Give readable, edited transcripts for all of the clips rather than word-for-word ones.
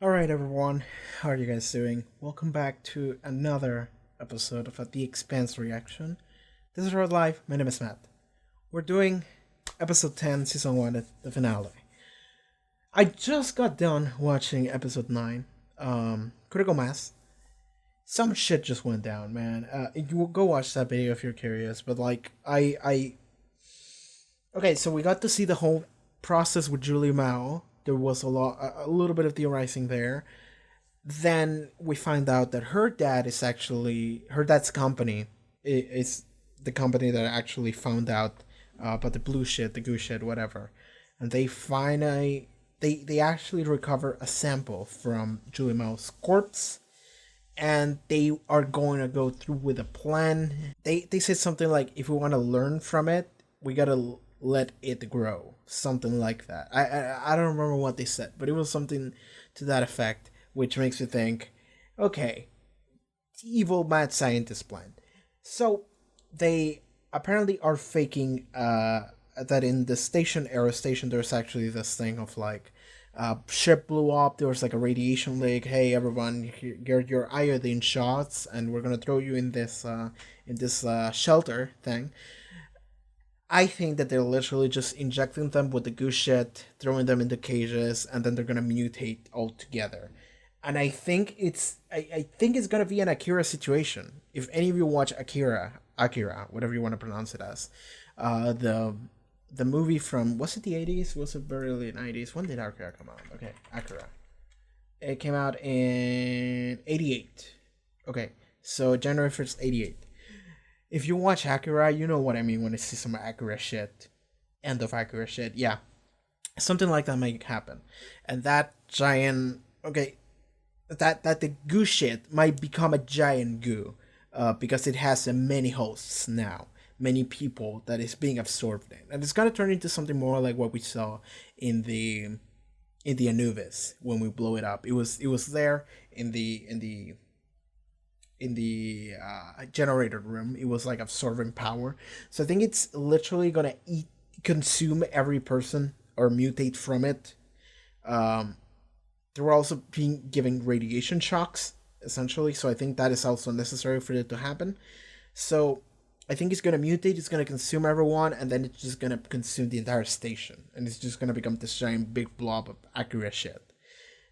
Alright, everyone, how are you guys doing? Welcome back to another episode of the Expanse reaction. This is Road Live, my name is Matt. We're doing episode 10, season 1, the finale. I just got done watching episode 9, Critical Mass. Some shit just went down, man. You will go watch that video if you're curious, but okay, so we got to see the whole process with Julie Mao. There was a little bit of theorizing there. Then we find out that her dad's company is the company that actually found out about the blue shit, the goo shit, whatever. And they actually recover a sample from Julie Mao's corpse, and they are going to go through with a plan. They said something like, if we want to learn from it, we gotta let it grow, something like that. I don't remember what they said, but it was something to that effect, which makes me think, okay, evil mad scientist plan. So they apparently are faking that in the station, Aero Station, there's actually this thing of like, ship blew up, there was like a radiation leak, hey everyone, get your iodine shots and we're gonna throw you in this shelter thing. I think that they're literally just injecting them with the goose shit, throwing them into cages, and then they're gonna mutate altogether. And I think it's gonna be an Akira situation. If any of you watch Akira, whatever you want to pronounce it as, the movie from, was it the 80s? Was it very early 90s? When did Akira come out? Okay, Akira. It came out in 88. Okay, so January 1st, 88. If you watch Akira, you know what I mean when I see some Akira shit. End of Akira shit. Yeah. Something like that might happen. And that giant, okay, that the goo shit might become a giant goo. Because it has many hosts now. Many people that is being absorbed in. And it's gonna turn into something more like what we saw in the Anubis when we blow it up. It was there in the generator room. It was like absorbing power. So I think it's literally gonna consume every person or mutate from it. They were also being given radiation shocks essentially. So I think that is also necessary for it to happen. So I think it's gonna mutate. It's gonna consume everyone, and then it's just gonna consume the entire station, and it's just gonna become this giant big blob of accurate shit.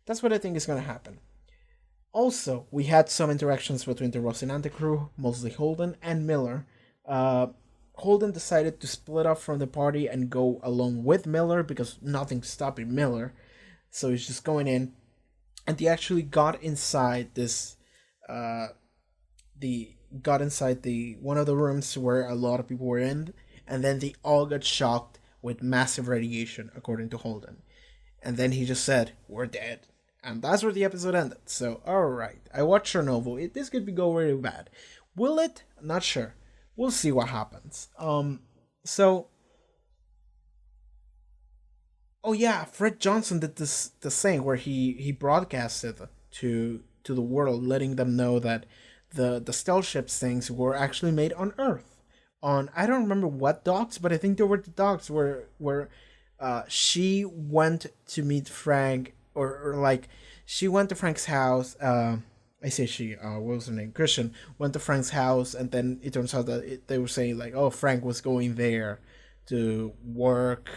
That's what I think is gonna happen. Also, we had some interactions between the Rocinante crew, mostly Holden and Miller. Holden decided to split off from the party and go along with Miller because nothing's stopping Miller. So he's just going in, and they actually got inside this, the one of the rooms where a lot of people were in, and then they all got shocked with massive radiation, according to Holden. And then he just said, "We're dead." And that's where the episode ended. So, alright. I watched Chernobyl. This could go really bad. Will it? Not sure. We'll see what happens. So... Oh yeah, Fred Johnson did this thing where he broadcasted to the world, letting them know that the stealth ships things were actually made on Earth. On, I don't remember what docks, but I think there were the docks where she went to meet Frank, or like she went to Frank's house. I say she. What was her name? Christian went to Frank's house, and then it turns out that they were saying like, oh, Frank was going there to work.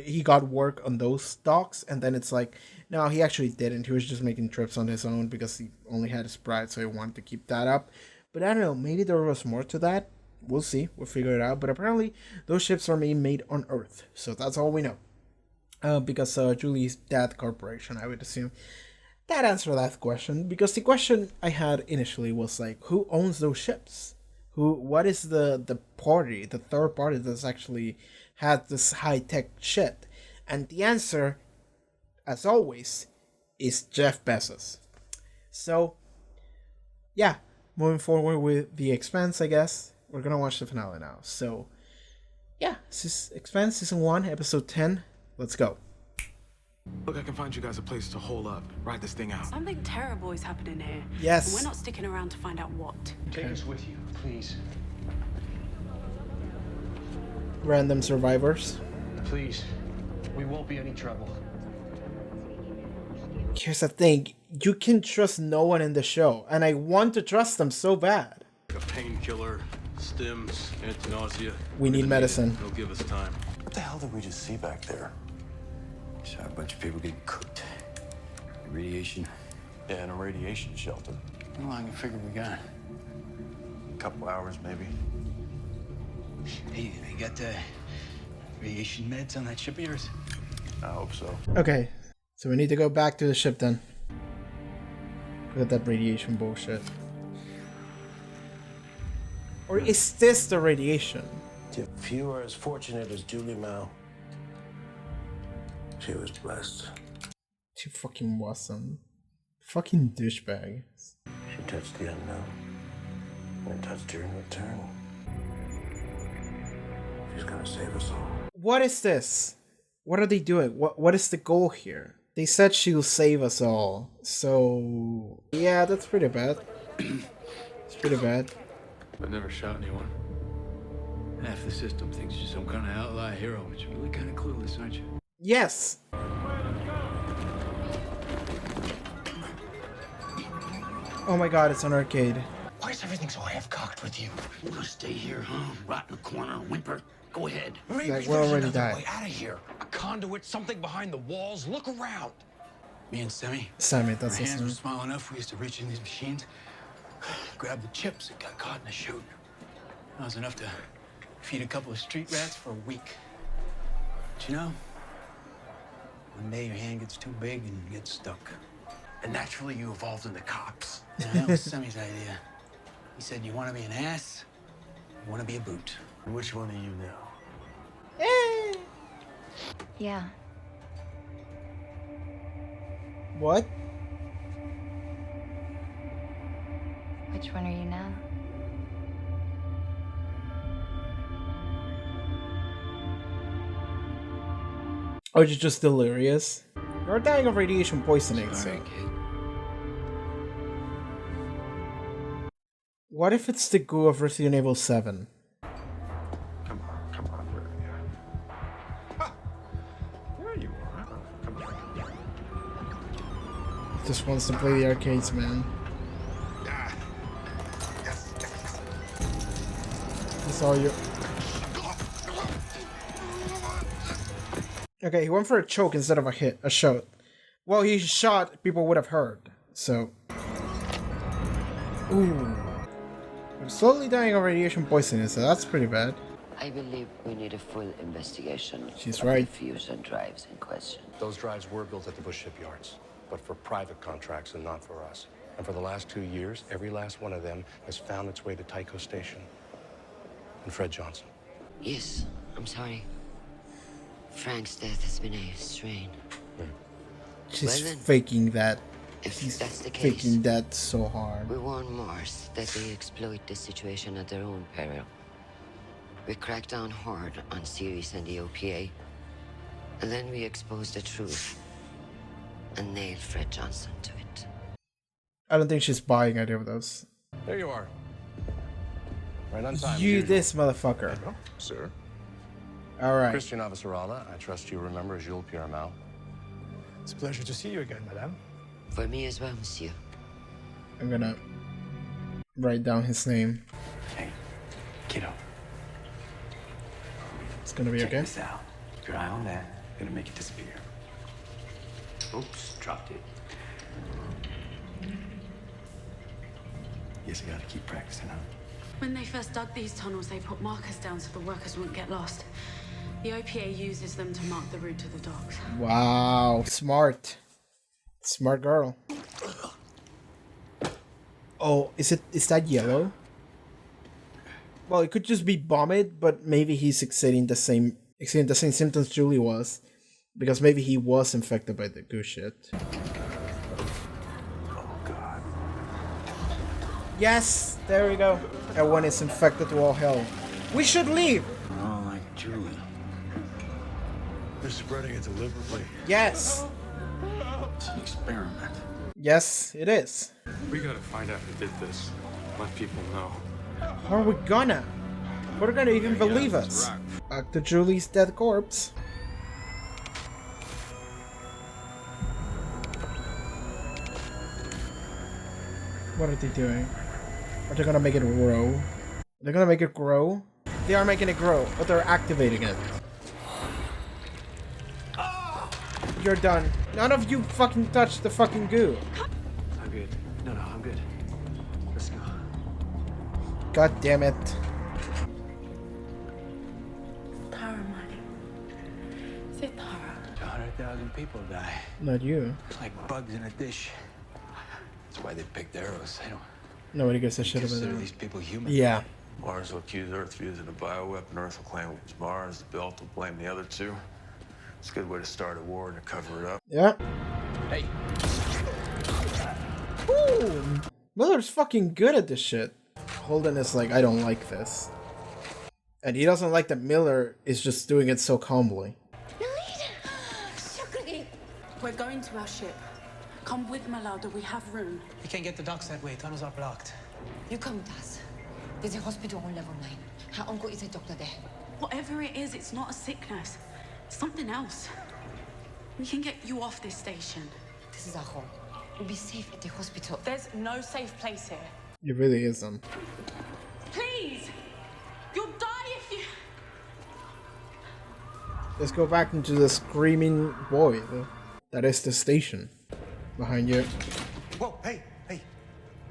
He got work on those docks, and then it's like, no, he actually didn't. He was just making trips on his own because he only had his pride, so he wanted to keep that up. But I don't know. Maybe there was more to that. We'll see. We'll figure it out. But apparently, those ships are made on Earth, so that's all we know. Because Julie's dad corporation, I would assume. That answered that question, because the question I had initially was like, who owns those ships? What is the party, the third party that's actually had this high-tech shit? And the answer, as always, is Jeff Bezos. So, yeah, moving forward with the Expanse, I guess. We're gonna watch the finale now. So, yeah, this is Expanse Season 1, Episode 10. Let's go. Look, I can find you guys a place to hole up, ride this thing out. Something terrible is happening here. Yes. And we're not sticking around to find out what. Take us with you, please. Random survivors. Please. We won't be any trouble. Here's the thing. You can trust no one in the show, and I want to trust them so bad. A painkiller, stims, anti-nausea. We need medicine. It'll give us time. What the hell did we just see back there? Saw a bunch of people getting cooked. Radiation. Yeah, in a radiation shelter. How long you figure we got? A couple hours, maybe. Hey, they got the radiation meds on that ship of yours? I hope so. Okay, so we need to go back to the ship then. Look at that radiation bullshit. Or is this the radiation? If you were as fortunate as Julie Mao, she was blessed. She fucking wasn't. Fucking douchebag. She touched the unknown, and touched her in return. She's gonna save us all. What is this? What are they doing? What is the goal here? They said she'll save us all. So yeah, that's pretty bad. It's pretty bad. I've never shot anyone. Half the system thinks you're some kind of outlaw hero, but you're really kind of clueless, aren't you? Yes. Oh my god, it's an arcade. Why is everything so half-cocked with you? You gonna stay here, huh? Rot in the corner and whimper? Go ahead. Like, we already died. Way out of here. A conduit, something behind the walls. Look around. Me and Sammy. Sammy, that's Our his hands were name. small enough. We used to reach in these machines, grab the chips, and got caught in the chute. That was enough to feed a couple of street rats for a week. But you know, one day your hand gets too big and you get stuck. And naturally, you evolved into cops. Yeah, that was Sammy's idea. He said, "You want to be an ass? You want to be a boot?" Which one are you now? Yeah. What? Which one are you now? Or you're just delirious? You're dying of radiation poisoning, Sorry, so. kid. What if it's the goo of Resident Evil 7? Come on, where are you? Ah, there you are. Come on. Just wants to play the arcades, man. Ah. Yes. That's all you. Okay, he went for a choke instead of a shot. Well, he shot, people would have heard, so. Ooh. I'm slowly dying of radiation poisoning, so that's pretty bad. I believe we need a full investigation. She's of right. The fusion drives in question. Those drives were built at the Bush shipyards, but for private contracts and not for us. And for the last 2 years, every last one of them has found its way to Tycho Station. And Fred Johnson. Yes, I'm sorry. Frank's death has been a strain. She's Well then, faking that. If She's that's the case, faking that so hard. we warn Mars that they exploit this situation at their own peril. We crack down hard on Ceres and the OPA, and then we expose the truth and nail Fred Johnson to it. I don't think she's buying either of those. There you are. Right on time. as You usual. this motherfucker. Oh, sir. Alright. Christian Avasarala, I trust you remember Jules Pierre Mao. It's a pleasure to see you again, madame. For me as well, monsieur. I'm gonna write down his name. Hey, kiddo. It's gonna be Check okay. this out. Keep your eye on that. Gonna make it disappear. Oops, dropped it. Guess I gotta keep practicing, huh? When they first dug these tunnels, they put markers down so the workers wouldn't get lost. The OPA uses them to mark the route to the docks. Wow. Smart. Smart girl. Oh, is that yellow? Well, it could just be vomit, but maybe he's exhibiting the same symptoms Julie was. Because maybe he was infected by the goo shit. Oh, God. Yes! There we go. Everyone is infected to all hell. We should leave! Oh, like Julie. They're spreading it deliberately. Yes! It's an experiment. Yes, it is. We gotta find out who did this. Let people know. How are we gonna? We're gonna even believe us. Back to Julie's dead corpse. What are they doing? Are they gonna make it grow? They're gonna make it grow? They are making it grow, but they're activating it. You're done. None of you fucking touched the fucking goo. I'm good. No, I'm good. Let's go. God damn it. Tara, money. Is it Tara? 100,000 people die. Not you. Like bugs in a dish. That's why they picked arrows. They don't Nobody gives a shit about consider that. these people human. Yeah. Mars will accuse Earth of using a bioweapon. Earth will claim it was Mars. The Belt will blame the other two. It's a good way to start a war and to cover it up. Yeah. Hey, Ooh. Miller's fucking good at this shit. Holden is like, I don't like this. And he doesn't like that Miller is just doing it so calmly. We're going to our ship. Come with Malada, we have room. You can't get the docks that way. Tunnels are blocked. You come with us. There's a hospital on level 9. Her uncle is a doctor there. Whatever it is, it's not a sickness. It's something else. We can get you off this station. This is our home. We'll be safe at the hospital. There's no safe place here. It really isn't. Please! You'll die if you... Let's go back into the screaming boy. That is the station. Behind you. Whoa, hey.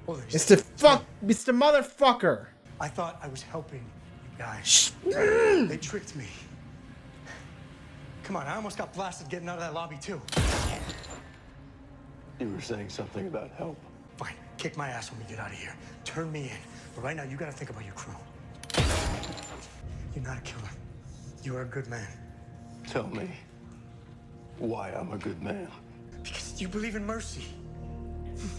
Hold It's the motherfucker! I thought I was helping you guys. They tricked me. Come on, I almost got blasted getting out of that lobby too. You were saying something about help. Fine, kick my ass when we get out of here. Turn me in. But right now, you gotta think about your crew. You're not a killer. You are a good man. Tell me why I'm a good man. Because you believe in mercy.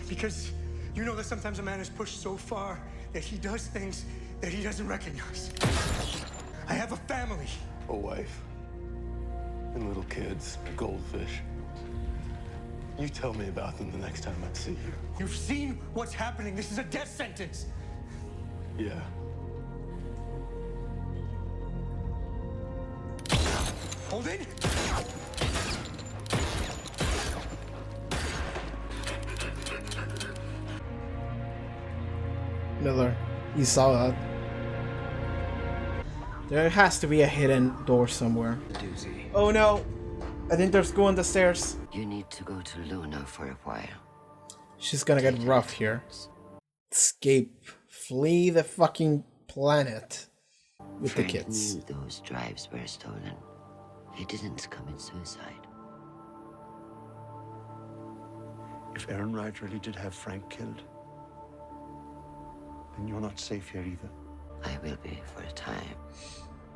Because you know that sometimes a man is pushed so far that he does things that he doesn't recognize. I have a family. A wife. And little kids. A goldfish. You tell me about them the next time I see you. You've seen what's happening. This is a death sentence. Yeah. Hold it. Miller, you saw that. There has to be a hidden door somewhere. Oh no! I think there's going the stairs. You need to go to Luna for a while. She's gonna get rough here. Escape. Flee the fucking planet with Frank the kids. knew those drives were stolen. He didn't commit suicide. If Aaron Wright really did have Frank killed, then you're not safe here either. I will be for a time.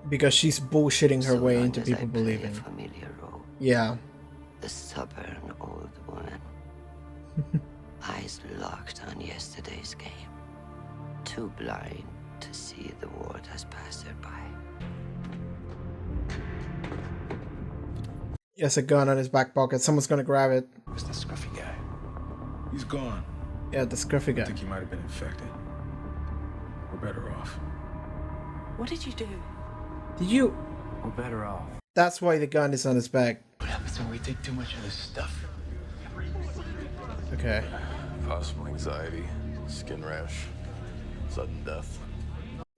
Because she's bullshitting her So way long into as people I play believing. a familiar role. Yeah. A stubborn old woman. Eyes locked on yesterday's game. Too blind to see the world has passed her by. He has a gun on his back pocket. Someone's gonna grab it. Who's the scruffy guy? He's gone. Yeah, the scruffy I guy. think he might have been infected. We're better off. What did you do? Did you? We're better off. That's why the gun is on his back. What happens when we take too much of this stuff? Okay. Possible anxiety, skin rash, sudden death.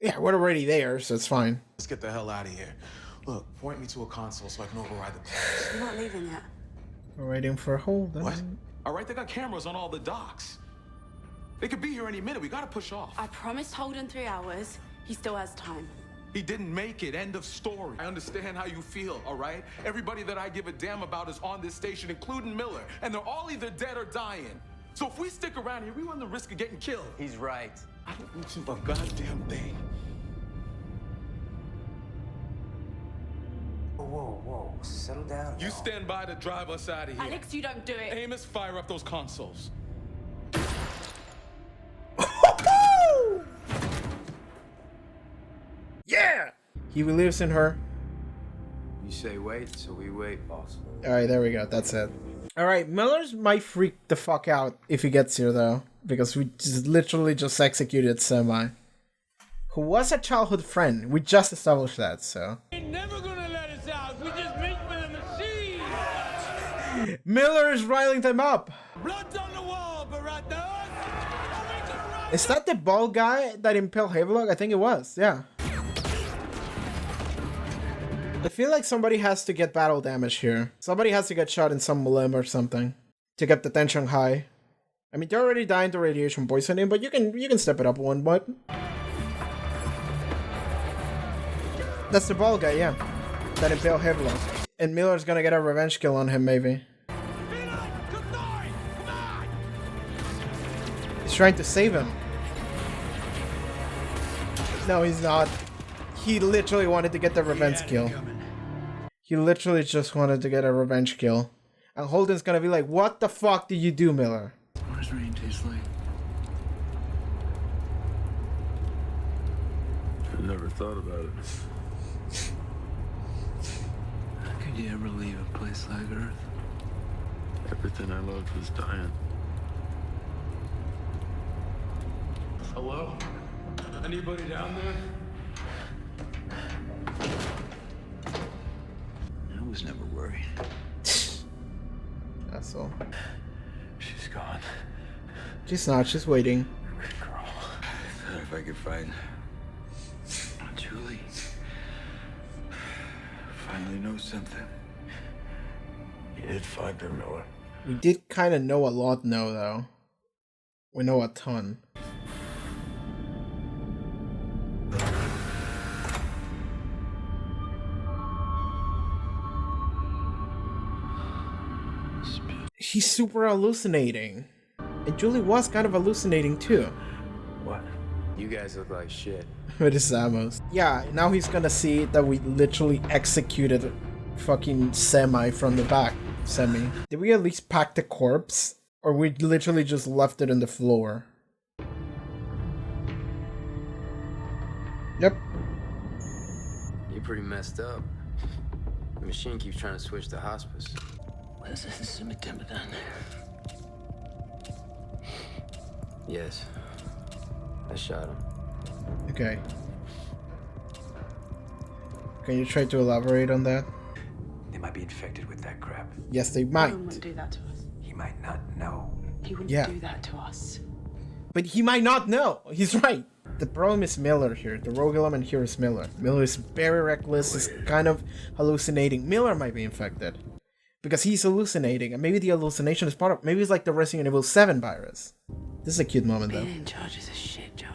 Yeah, we're already there, so it's fine. Let's get the hell out of here. Look, point me to a console so I can override the plans. You're not leaving yet. We're waiting for Holden. What? All right, they got cameras on all the docks. They could be here any minute. We gotta push off. I promised Holden 3 hours. He still has time. He didn't make it. End of story. I understand how you feel, all right? Everybody that I give a damn about is on this station, including Miller, and they're all either dead or dying. So if we stick around here, we run the risk of getting killed. He's right. I don't do a goddamn thing. Whoa. Settle down. You stand by to drive us out of here. Alex, you don't do it. Amos, fire up those consoles. Yeah! He believes in her. You say wait, so we wait, boss. Alright, there we go. That's it. Alright, Miller's might freak the fuck out if he gets here, though. Because we literally just executed Semi. Who was a childhood friend. We just established that, so. Ain't never gonna let us out. We just meet with a machine. Miller is riling them up. Blood's on the wall, but right now, I'll make Is that the bald guy that impaled Havelock? I think it was, yeah. I feel like somebody has to get battle damage here. Somebody has to get shot in some limb or something to get the tension high. I mean, they're already dying to radiation poisoning, but you can step it up one, but that's the bald guy, yeah. That impaled Havelock. And Miller's gonna get a revenge kill on him, maybe. He's trying to save him. No, he's not. He literally wanted to get the revenge kill. He literally just wanted to get a revenge kill. And Holden's gonna be like, what the fuck did you do, Miller? What does rain taste like? I never thought about it. How could you ever leave a place like Earth? Everything I loved was dying. Hello? Anybody down there? I was never worried. That's all. She's gone. She's not, she's waiting. Good girl. I thought if I could find Julie, finally know something. You did find her, Miller. We did kind of know a lot now, though. We know a ton. He's super hallucinating. And Julie was kind of hallucinating too. What? You guys look like shit. With his ammos. Yeah, now he's gonna see that we literally executed fucking Semi from the back. Semi. Did we at least pack the corpse? Or we literally just left it on the floor? Yep. You're pretty messed up. The machine keeps trying to switch to hospice. Was this a done? Yes. I shot him. Okay. Can you try to elaborate on that? They might be infected with that crap. Yes, they might. He wouldn't do that to us. He might not know. He wouldn't Yeah. do that to us. But he might not know. He's right. The problem is Miller here. The rogue element here is Miller. Miller is very reckless. He's kind of hallucinating. Miller might be infected. Because he's hallucinating. And maybe the hallucination is part of... Maybe it's like the Resident Evil 7 virus. This is a cute moment, though. Being in charge is a shit job.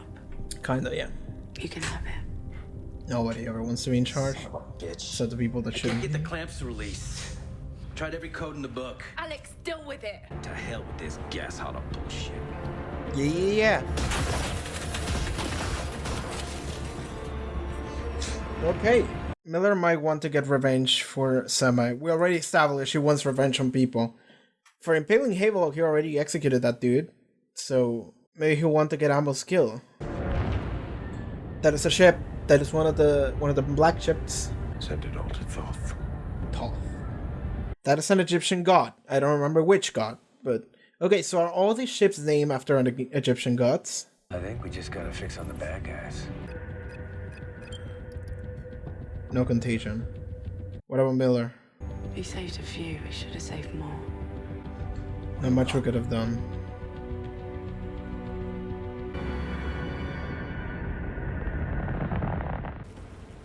Kinda, yeah. You can have it. Nobody ever wants to be in charge. Bitch. So the people that shouldn't. Get the clamps to release. Tried every code in the book. Alex, deal with it. To hell with this gas hollow bullshit. Yeah. Okay. Miller might want to get revenge for Semi. We already established he wants revenge on people. For impaling Havelock, he already executed that dude. So maybe he'll want to get Ambo's kill. That is a ship. That is one of the black ships. Send it all to Thoth. Thoth. That is an Egyptian god. I don't remember which god, but okay. So are all these ships named after Egyptian gods? I think we just gotta fix on the bad guys. No contagion. What about Miller? We saved a few. We should have saved more. Not much we could have done.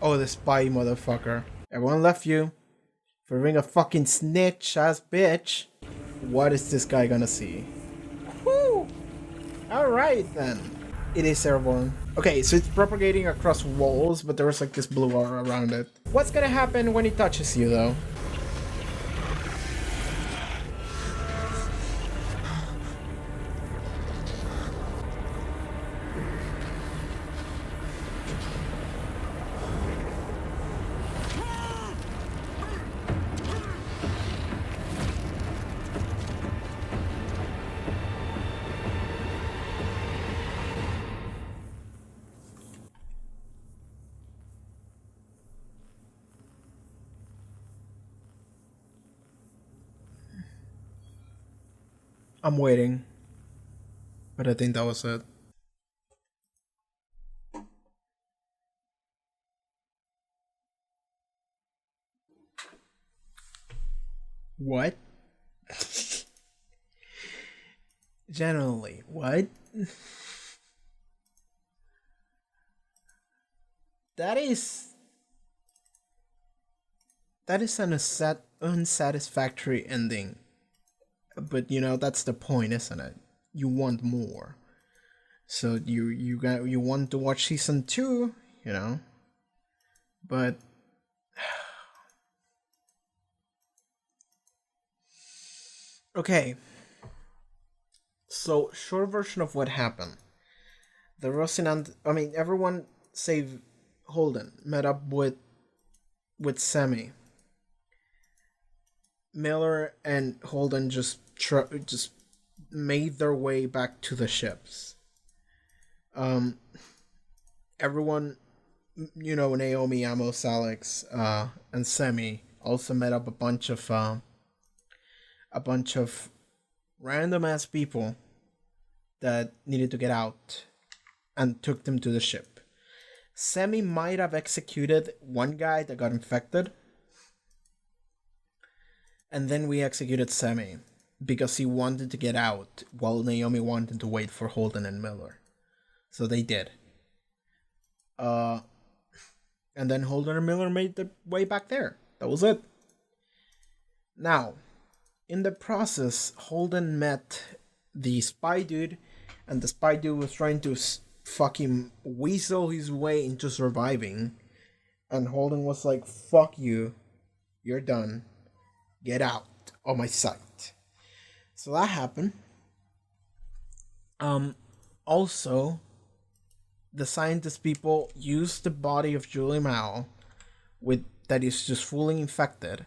Oh, the spy motherfucker. Everyone left you for being a fucking snitch ass bitch. What is this guy gonna see? Woo! Alright then. It is airborne. Okay, so it's propagating across walls, but there was like this blue aura around it. What's gonna happen when it touches you though? I'm waiting. But I think that was it. What? Generally, what? that is an unsatisfactory ending. But that's the point, isn't it? You want more. So you want to watch season 2, but okay. So short version of what happened. The Rocinante, everyone save Holden met up with Sammy. Miller and Holden just made their way back to the ships. Everyone, Naomi, Amos, Alex, and Sammy also met up a bunch of random ass people that needed to get out and took them to the ship. Sammy might have executed one guy that got infected, and then we executed Sammy because he wanted to get out while Naomi wanted to wait for Holden and Miller. So they did. And then Holden and Miller made their way back there. That was it. Now, in the process, Holden met the spy dude, and the spy dude was trying to fucking weasel his way into surviving. And Holden was like, fuck you. You're done. Get out of my sight. So that happened. Also, the scientist people used the body of Julie Mao that is just fully infected,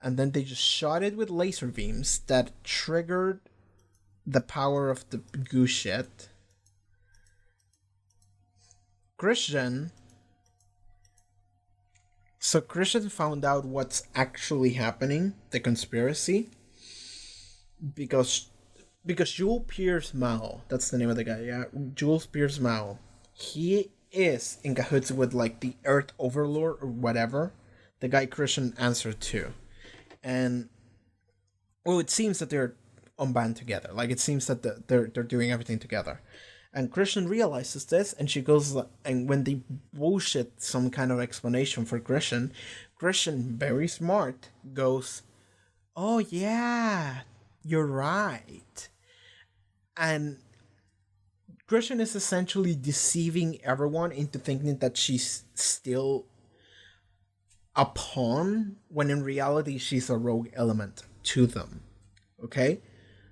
and then they just shot it with laser beams that triggered the power of the goo shit. Christian found out what's actually happening, the conspiracy, because Jules Pierce Mao, that's the name of the guy, yeah, Jules Pierce Mao, he is in cahoots with like the Earth Overlord or whatever, the guy Christian answered to. And it seems that they're unbound together. Like, it seems that they're doing everything together. And Christian realizes this, and she goes, and when they bullshit some kind of explanation for Christian, very smart, goes, oh yeah, you're right. And Christian is essentially deceiving everyone into thinking that she's still a pawn, when in reality she's a rogue element to them. Okay?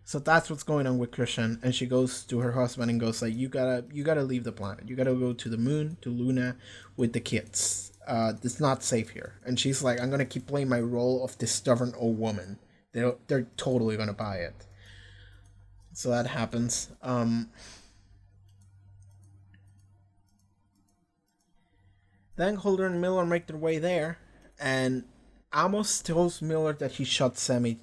So that's what's going on with Christian, and she goes to her husband and goes like, you gotta leave the planet. You gotta go to the moon, to Luna, with the kids. It's not safe here. And she's like, I'm gonna keep playing my role of this stubborn old woman. They're totally gonna buy it. So that happens. Then Holder and Miller make their way there, and Amos tells Miller that he shot Sammy,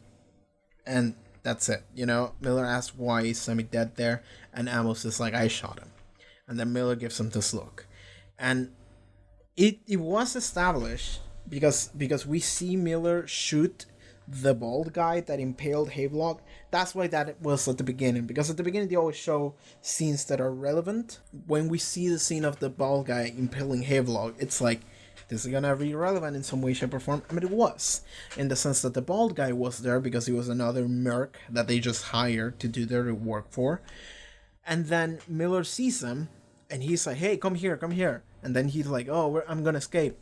and that's it. Miller asks why is Sammy dead there, and Amos is like, I shot him. And then Miller gives him this look. And it was established because we see Miller shoot the bald guy that impaled Havelock. That's why that was at the beginning, because at the beginning they always show scenes that are relevant. When we see the scene of the bald guy impaling Havelock, it's like, this is gonna be relevant in some way, shape, or form. It was, in the sense that the bald guy was there because he was another merc that they just hired to do their work for. And then Miller sees him, and he's like, hey, come here. And then he's like, oh, I'm gonna escape.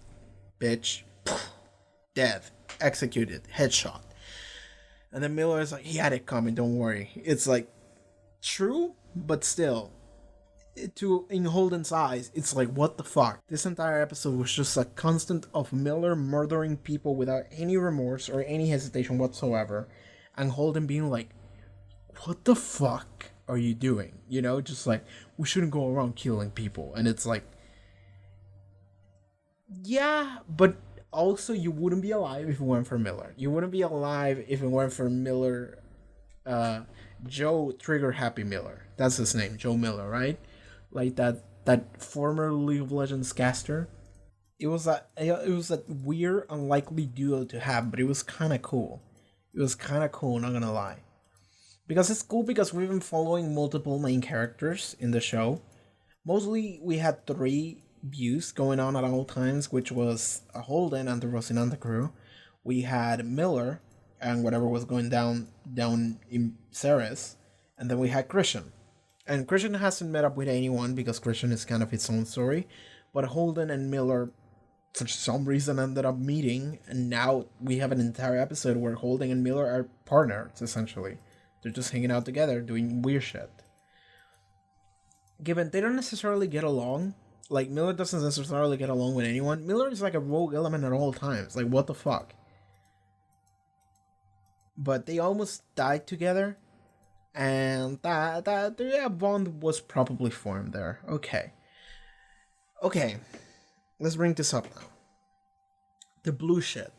Bitch. Dead. Executed. Headshot. And then Miller is like, he had it coming, don't worry. It's like, true, but still, in Holden's eyes, it's like, what the fuck? This entire episode was just a constant of Miller murdering people without any remorse or any hesitation whatsoever, and Holden being like, what the fuck are you doing? Just like, we shouldn't go around killing people. And it's like, yeah, but also you wouldn't be alive if it weren't for Miller. You wouldn't be alive if it weren't for Miller, Joe Trigger Happy Miller. That's his name, Joe Miller, right? Like that former League of Legends caster. It was a weird, unlikely duo to have, but it was kind of cool. Not gonna lie. Because it's cool because we've been following multiple main characters in the show. Mostly we had 3 abuse going on at all times, which was Holden and the Rosinante crew. We had Miller and whatever was going down in Ceres, and then we had Christian. And Christian hasn't met up with anyone because Christian is kind of its own story, but Holden and Miller, for some reason, ended up meeting, and now we have an entire episode where Holden and Miller are partners, essentially. They're just hanging out together, doing weird shit. Given they don't necessarily get along, like, Miller doesn't necessarily get along with anyone. Miller is like a rogue element at all times. Like, what the fuck? But they almost died together, and that bond was probably formed there. Okay, let's bring this up now. The blue shit.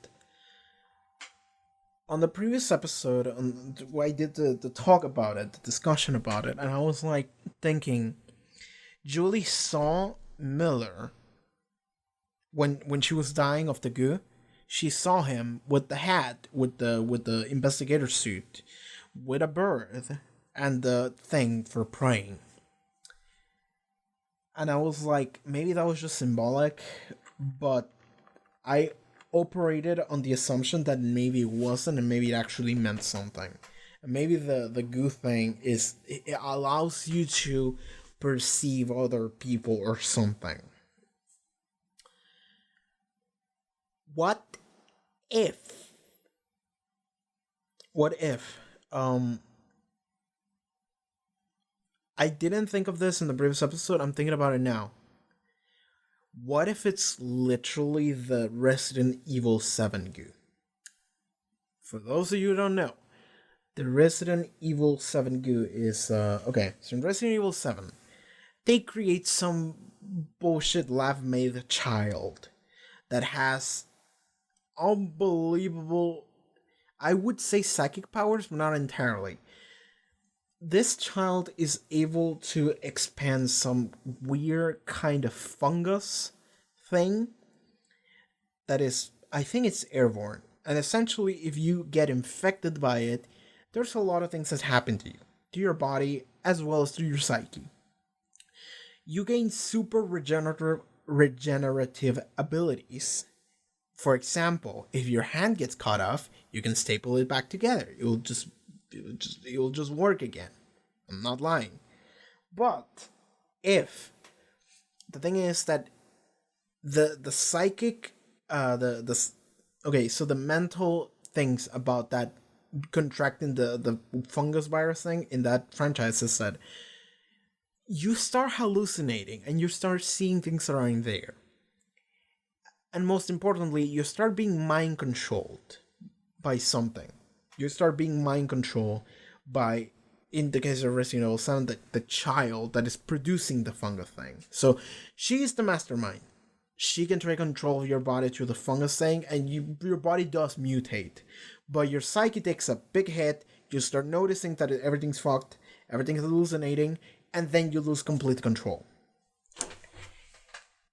On the previous episode, I did the talk about it, the discussion about it, and I was like thinking, Julie saw Miller when she was dying of the goo. She saw him with the hat, with the investigator suit, with a bird, and the thing for praying. And I was like, maybe that was just symbolic, but I operated on the assumption that maybe it wasn't, and maybe it actually meant something. And maybe the goo thing it allows you to perceive other people or something. What if I didn't think of this in the previous episode, I'm thinking about it now. What if it's literally the Resident Evil 7 goo? For those of you who don't know, the Resident Evil 7 goo is okay, so in Resident Evil 7, they create some bullshit lab-made child that has unbelievable, I would say, psychic powers, but not entirely. This child is able to expand some weird kind of fungus thing that is, I think it's airborne. And essentially, if you get infected by it, there's a lot of things that happen to you, to your body, as well as to your psyche. You gain super regenerative abilities. For example, if your hand gets cut off, you can staple it back together. It will just work again. I'm not lying. But if the thing is that the psychic so the mental things about that contracting the fungus virus thing in that franchise is that you start hallucinating and you start seeing things that aren't there. And most importantly, you start being mind controlled by something. You start being mind controlled by, in the case of Resident Evil 7, the child that is producing the fungus thing. So she is the mastermind. She can take control of your body through the fungus thing, and your body does mutate. But your psyche takes a big hit, you start noticing that everything's fucked, everything's hallucinating, and then you lose complete control.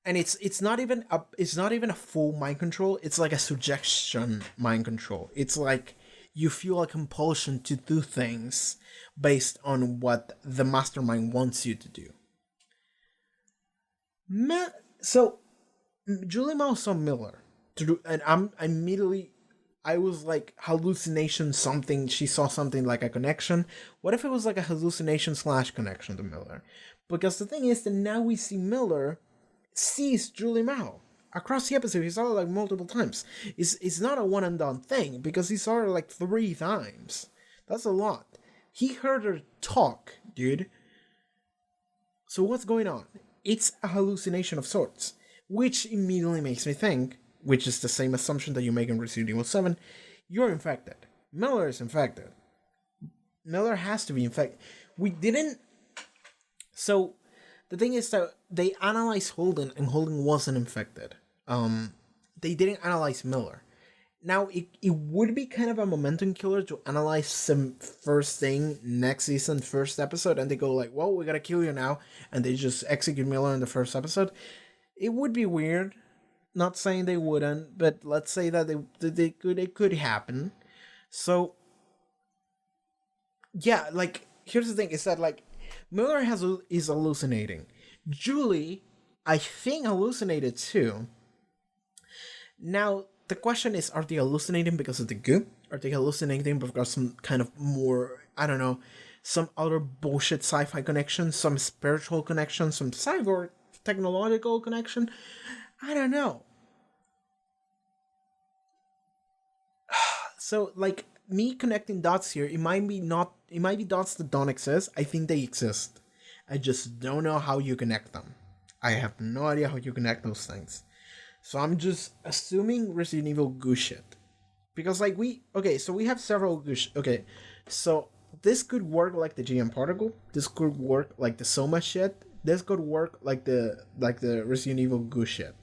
And it's not even a full mind control. It's like a suggestion mind control. It's like you feel a compulsion to do things based on what the mastermind wants you to do. So Julie Mao saw Miller and I was like, hallucination something. She saw something like a connection. What if it was like a hallucination / connection to Miller? Because the thing is that now we see Miller sees Julie Mao across the episode. He saw her like multiple times. It's not a one and done thing because he saw her like 3 times. That's a lot. He heard her talk, dude. So what's going on? It's a hallucination of sorts, which immediately makes me think, which is the same assumption that you make in Resident Evil 7, you're infected. Miller is infected. Miller has to be infected. So the thing is that they analyzed Holden, and Holden wasn't infected. They didn't analyze Miller. Now, it would be kind of a momentum killer to analyze some first thing next season, first episode, and they go like, well, we gotta kill you now, and they just execute Miller in the first episode. It would be weird. Not saying they wouldn't, but let's say that it could happen. So, yeah, like, here's the thing, is that, like, Miller is hallucinating. Julie I think hallucinated too. Now, the question is, are they hallucinating because of the goo? Are they hallucinating because some kind of more, I don't know, some other bullshit sci-fi connection, some spiritual connection, some cyborg technological connection? I don't know. So, like, me connecting dots here, it might be dots that don't exist. I think they exist. I just don't know how you connect them. I have no idea how you connect those things. So I'm just assuming Resident Evil goo shit. Because, like, we have several goo okay, so this could work like the GM particle. This could work like the Soma shit. This could work like the Resident Evil goo shit.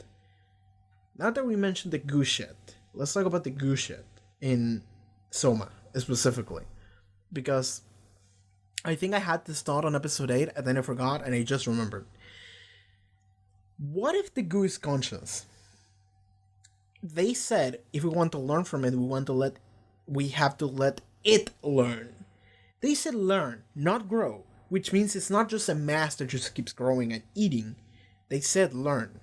Now that we mentioned the goo shit, let's talk about the goo shit in Soma specifically. Because I think I had this thought on episode 8 and then I forgot and I just remembered. What if the goo is conscious? They said if we want to learn from it, we have to let it learn. They said learn, not grow, which means it's not just a mass that just keeps growing and eating. They said learn.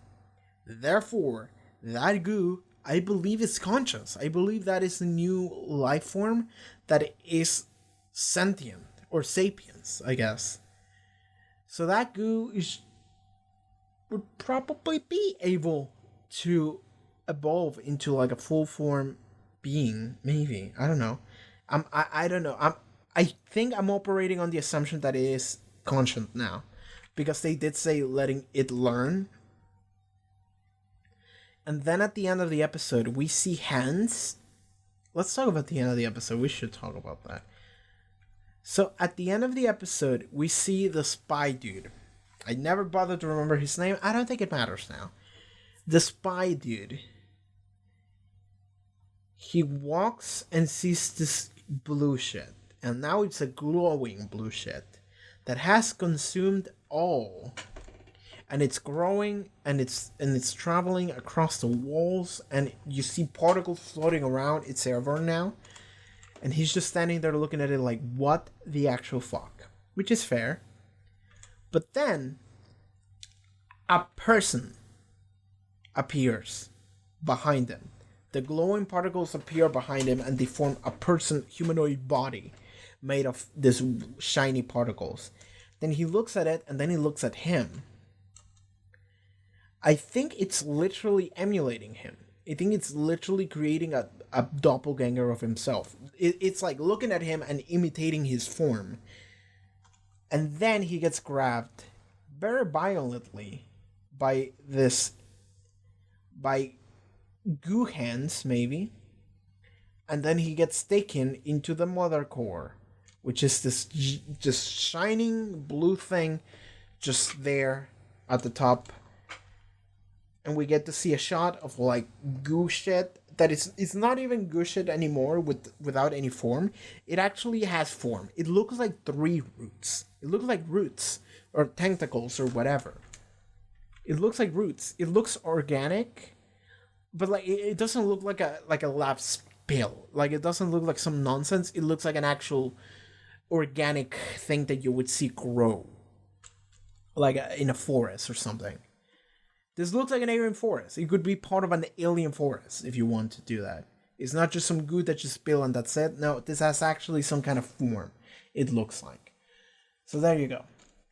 Therefore, that goo, I believe, is conscious. I believe that is a new life form that is sentient or sapiens, I guess. So that goo would probably be able to evolve into like a full form being, maybe. I don't know. I don't know. I think I'm operating on the assumption that it is conscient now, because they did say letting it learn. And then at the end of the episode, we see hands. Let's talk about the end of the episode. We should talk about that. So at the end of the episode, we see the spy dude. I never bothered to remember his name. I don't think it matters now. The spy dude. He walks and sees this blue shit. And now it's a glowing blue shit that has consumed all. And it's growing and it's traveling across the walls, and you see particles floating around. It's airborne now. And he's just standing there looking at it like, what the actual fuck? Which is fair. But then a person appears behind him. The glowing particles appear behind him and they form a person, humanoid body made of this shiny particles. Then he looks at it and then he looks at him. I think it's literally emulating him. I think it's literally creating a doppelganger of himself. It's like looking at him and imitating his form. And then he gets grabbed very violently by goo hands, maybe. And then he gets taken into the mother core, which is this just shining blue thing just there at the top. And we get to see a shot of like goo shit that it's not even goo shit anymore without any form. It actually has form. It looks like 3 roots. It looks like roots or tentacles or whatever. It looks like roots. It looks organic, but like it doesn't look like a lab spill. Like it doesn't look like some nonsense. It looks like an actual organic thing that you would see grow, like in a forest or something. This looks like an alien forest. It could be part of an alien forest if you want to do that. It's not just some goo that you spill and that's it. No, this has actually some kind of form, it looks like. So there you go.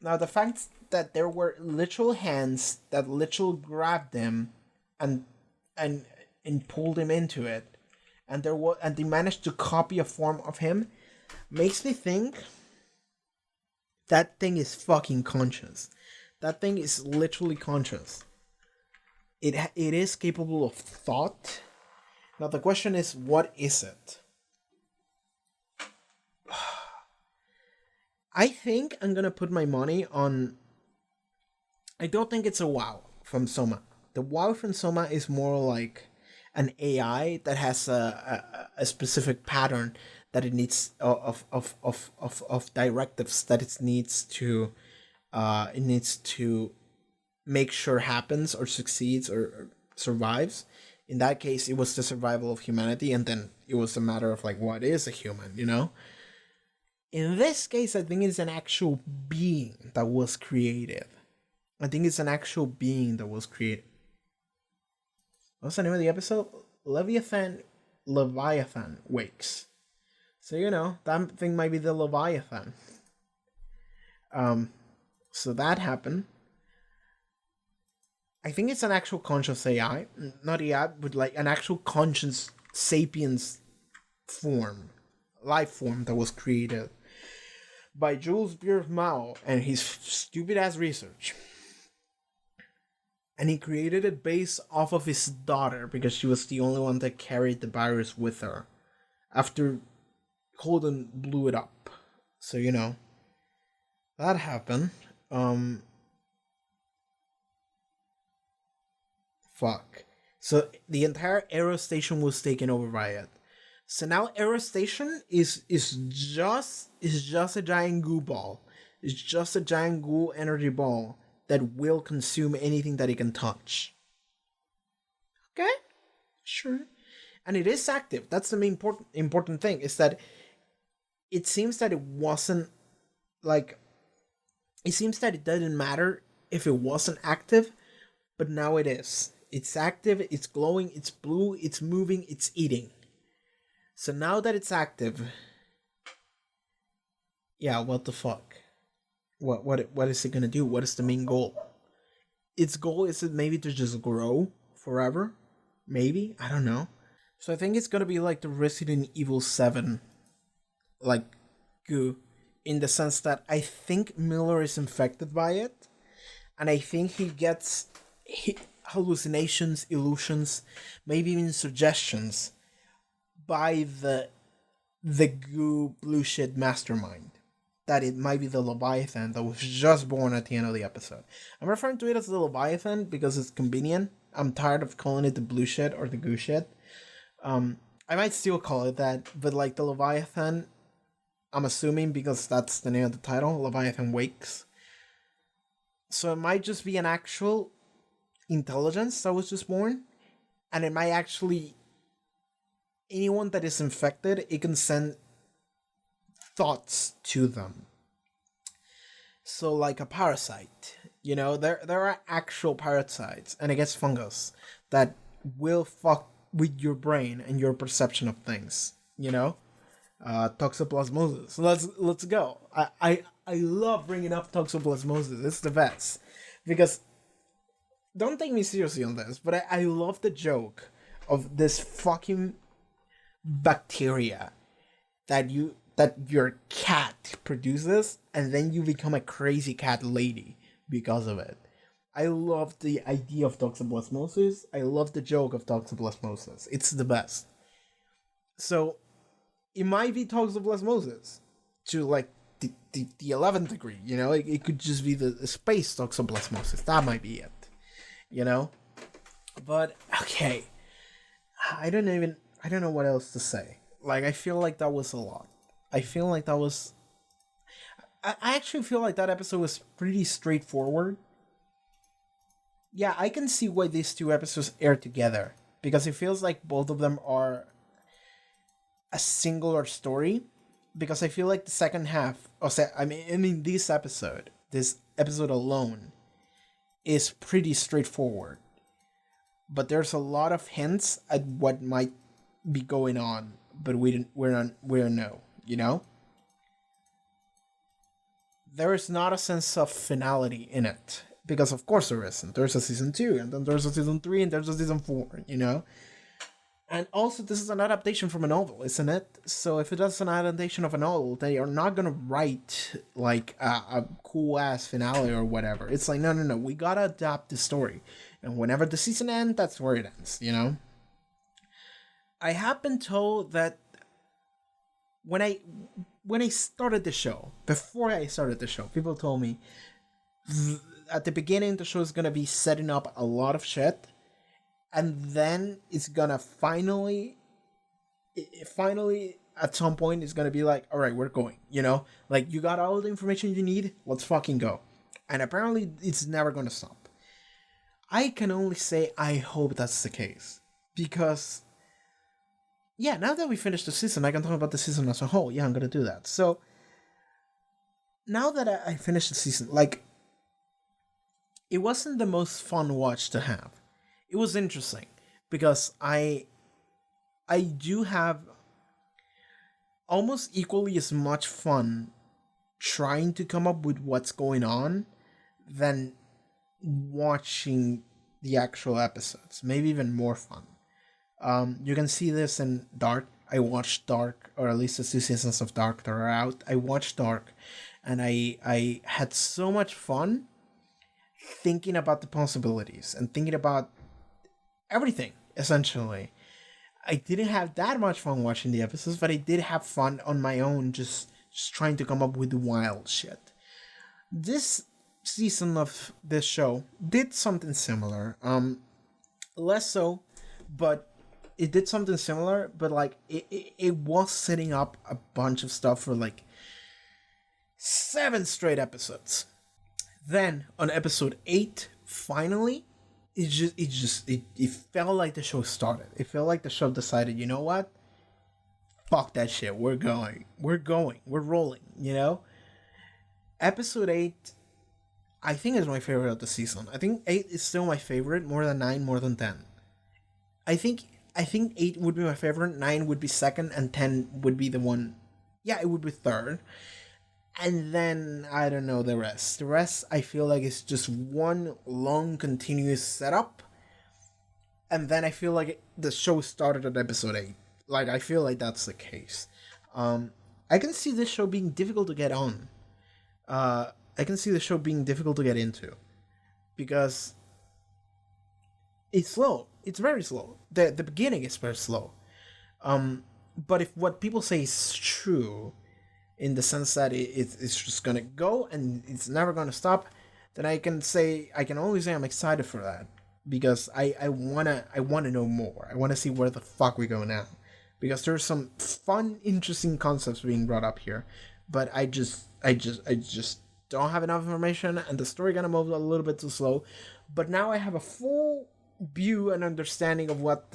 Now the fact that there were literal hands that literally grabbed him and pulled him into it, and they managed to copy a form of him, makes me think that thing is fucking conscious. That thing is literally conscious. It is capable of thought. Now the question is, what is it? I think I'm gonna put my money on... I don't think it's a WoW from Soma. The WoW from Soma is more like an AI that has a specific pattern that it needs of directives that it needs to make sure happens or succeeds or survives. In that case, it was the survival of humanity, and then it was a matter of like, what is a human, you know? In this case, I think it's an actual being that was created. I think it's an actual being that was created. What's the name of the episode? Leviathan wakes. So that thing might be the Leviathan. So that happened. I think it's an actual conscious AI, not AI, but like an actual conscious sapiens form, life form that was created by Jules Mao and his stupid ass research. And he created it based off of his daughter because she was the only one that carried the virus with her after Holden blew it up. So that happened. Fuck. So the entire Aero Station was taken over by it. So now Aero Station is just a giant goo ball. It's just a giant goo energy ball that will consume anything that it can touch. Okay? Sure. And it is active. That's the main important thing, is that it seems that it wasn't like, it seems that it didn't matter if it wasn't active, but now it is. It's active, it's glowing, it's blue, it's moving, it's eating. So now that it's active, yeah, what the fuck? What is it gonna do? What is the main goal? Its goal is it maybe to just grow forever? Maybe? I don't know. So I think it's gonna be like the Resident Evil 7 like goo, in the sense that I think Miller is infected by it, and I think he gets hallucinations, illusions, maybe even suggestions by the goo blue shit mastermind. That it might be the Leviathan that was just born at the end of the episode. I'm referring to it as the Leviathan because it's convenient. I'm tired of calling it the blue shit or the goo shit. I might still call it that, but like the Leviathan, I'm assuming because that's the name of the title, Leviathan Wakes. So it might just be an actual intelligence that was just born, and it might actually, anyone that is infected, it can send thoughts to them. So like a parasite, there are actual parasites, and I guess fungus, that will fuck with your brain and your perception of things, toxoplasmosis. Let's go. I love bringing up toxoplasmosis. It's the best, because don't take me seriously on this, but I love the joke of this fucking bacteria that your cat produces, and then you become a crazy cat lady because of it. I love the idea of toxoplasmosis. I love the joke of toxoplasmosis. It's the best. So it might be toxoplasmosis to like the 11th degree, it could just be the space toxoplasmosis. That might be it, but okay, I don't know what else to say. Like, I feel like that was a lot. I actually feel like that episode was pretty straightforward. Yeah, I can see why these two episodes air together, because it feels like both of them are a singular story. Because I feel like the second half, this episode alone is pretty straightforward. But there's a lot of hints at what might be going on, but we don't know, There is not a sense of finality in it, because of course there isn't. There's a season 2, and then there's a season 3, and there's a season 4, And also, this is an adaptation from a novel, isn't it? So if it is an adaptation of a novel, they are not gonna write like a cool ass finale or whatever. It's like, no, we gotta adapt the story, and whenever the season ends, that's where it ends. I have been told that when I started the show, before I started the show, people told me at the beginning the show is gonna be setting up a lot of shit. And then it's gonna finally at some point it's gonna be like, all right, we're going, like, you got all the information you need, let's fucking go. And apparently it's never gonna stop. I can only say I hope that's the case, because yeah, now that we finished the season, I can talk about the season as a whole. Yeah, I'm gonna do that. So now that I finished the season, like, it wasn't the most fun watch to have. It was interesting because I do have almost equally as much fun trying to come up with what's going on than watching the actual episodes. Maybe even more fun. You can see this in Dark. I watched Dark, or at least the 2 seasons of Dark that are out. I watched Dark, and I had so much fun thinking about the possibilities and thinking about everything, essentially. I didn't have that much fun watching the episodes, but I did have fun on my own, just trying to come up with wild shit. This season of this show did something similar. Less so, but it did something similar, but like it was setting up a bunch of stuff for like 7 straight episodes. Then on episode 8, finally, it felt like the show started. It felt like the show decided, you know what? Fuck that shit. We're going. We're rolling, you know? Episode 8, I think, is my favorite of the season. I think 8 is still my favorite, more than 9, more than 10. I think 8 would be my favorite, 9 would be second, and 10 would be the one. Yeah, it would be third. And then, I don't know the rest. The rest, I feel like it's just one long, continuous setup. And then I feel like the show started at episode 8. Like, I feel like that's the case. I can see this show being difficult to get on. I can see the show being difficult to get into. Because it's slow. It's very slow. The beginning is very slow. But if what people say is true, in the sense that it's just gonna go and it's never gonna stop, then I can only say I'm excited for that, because I wanna know more. I wanna see where the fuck we go now, because there's some fun, interesting concepts being brought up here, but I just don't have enough information, and the story gonna move a little bit too slow. But now I have a full view and understanding of what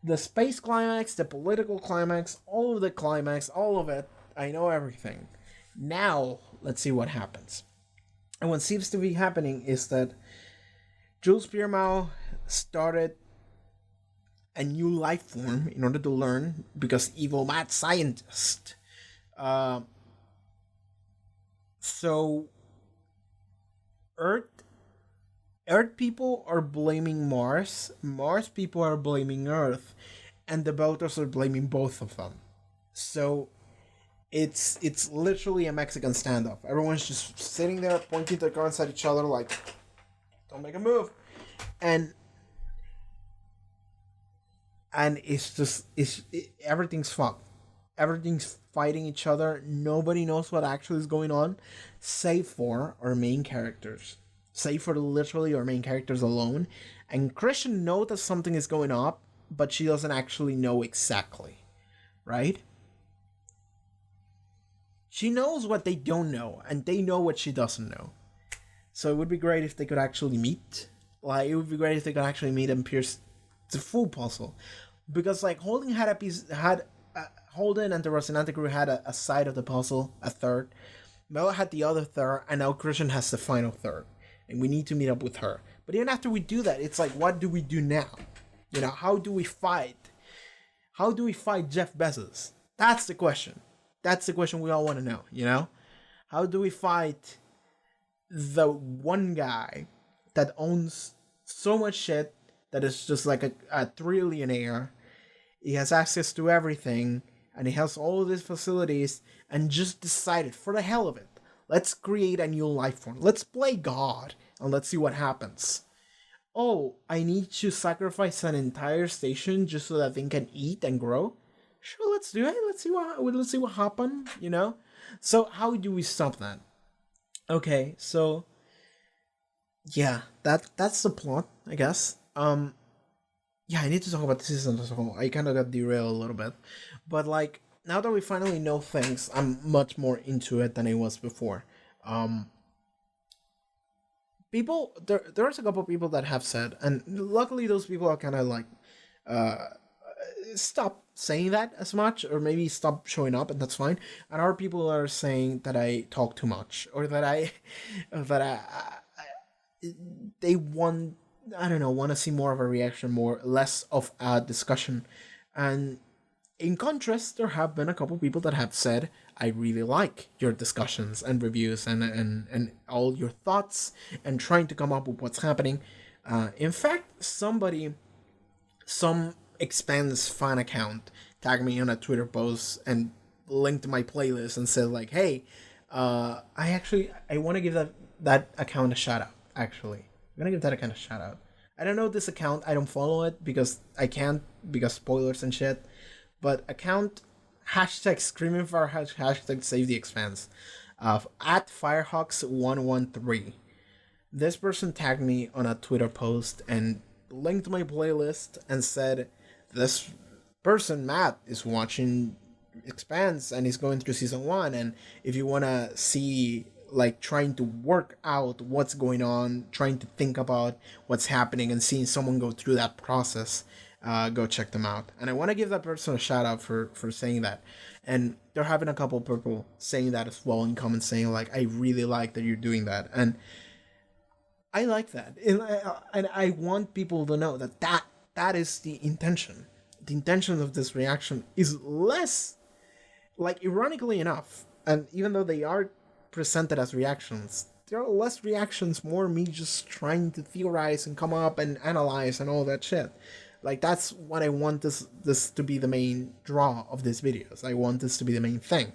the space climax, the political climax, all of the climax, all of it. I know everything. Now, let's see what happens. And what seems to be happening is that Jules Piermao started a new life form in order to learn, because evil mad scientist. So, Earth people are blaming Mars people are blaming Earth, and the voters are blaming both of them. So it's literally a Mexican standoff. Everyone's just sitting there pointing their guns at each other like, don't make a move. And everything's fucked. Everything's fighting each other. Nobody knows what actually is going on, save for our main characters. Save for literally our main characters alone. And Christian knows that something is going on, but she doesn't actually know exactly. Right? She knows what they don't know, and they know what she doesn't know. So it would be great if they could actually meet. Like, it would be great if they could actually meet and pierce the full puzzle. Because, like, Holden Holden and the Rocinante crew had a side of the puzzle, a third. Mel had the other third, and now Christian has the final third. And we need to meet up with her. But even after we do that, it's like, what do we do now? You know, how do we fight? How do we fight Jeff Bezos? That's the question. That's the question we all want to know, you know? How do we fight the one guy that owns so much shit that is just like a trillionaire? He has access to everything, and he has all of these facilities, and just decided, for the hell of it, let's create a new life form. Let's play God, and let's see what happens. Oh, I need to sacrifice an entire station just so that they can eat and grow? Sure, let's do it. Let's see what happens, you know? So how do we stop that? Okay, so yeah, that's the plot, I guess. Yeah, I need to talk about the season as a whole. I kind of got derailed a little bit. But like, now that we finally know things, I'm much more into it than I was before. There's a couple people that have said, and luckily those people are kind of like, stop saying that as much, or maybe stop showing up, and that's fine. And other people are saying that I talk too much, or that they want, I don't know, want to see more of a reaction, more less of a discussion. And in contrast, there have been a couple people that have said, I really like your discussions and reviews and all your thoughts and trying to come up with what's happening. In fact, some Expanse fan account tagged me on a Twitter post and linked my playlist and said like, hey, I want to give that account a shout out, actually. I'm going to give that account a shout out. I don't know this account. I don't follow it because I can't, because spoilers and shit. But account hashtag screaming for hashtag save the Expanse at Firehawks113. This person tagged me on a Twitter post and linked my playlist and said, this person, Matt, is watching Expanse and he's going through season 1, and if you want to see, like, trying to work out what's going on, trying to think about what's happening and seeing someone go through that process, go check them out. And I want to give that person a shout out for saying that. And they're having a couple people saying that as well in comments, saying like, I really like that you're doing that. And I like that. And I want people to know that is the intention. The intention of this reaction is less, like, ironically enough, and even though they are presented as reactions, there are less reactions, more me just trying to theorize and come up and analyze and all that shit. Like, that's what I want this to be the main draw of these videos. I want this to be the main thing.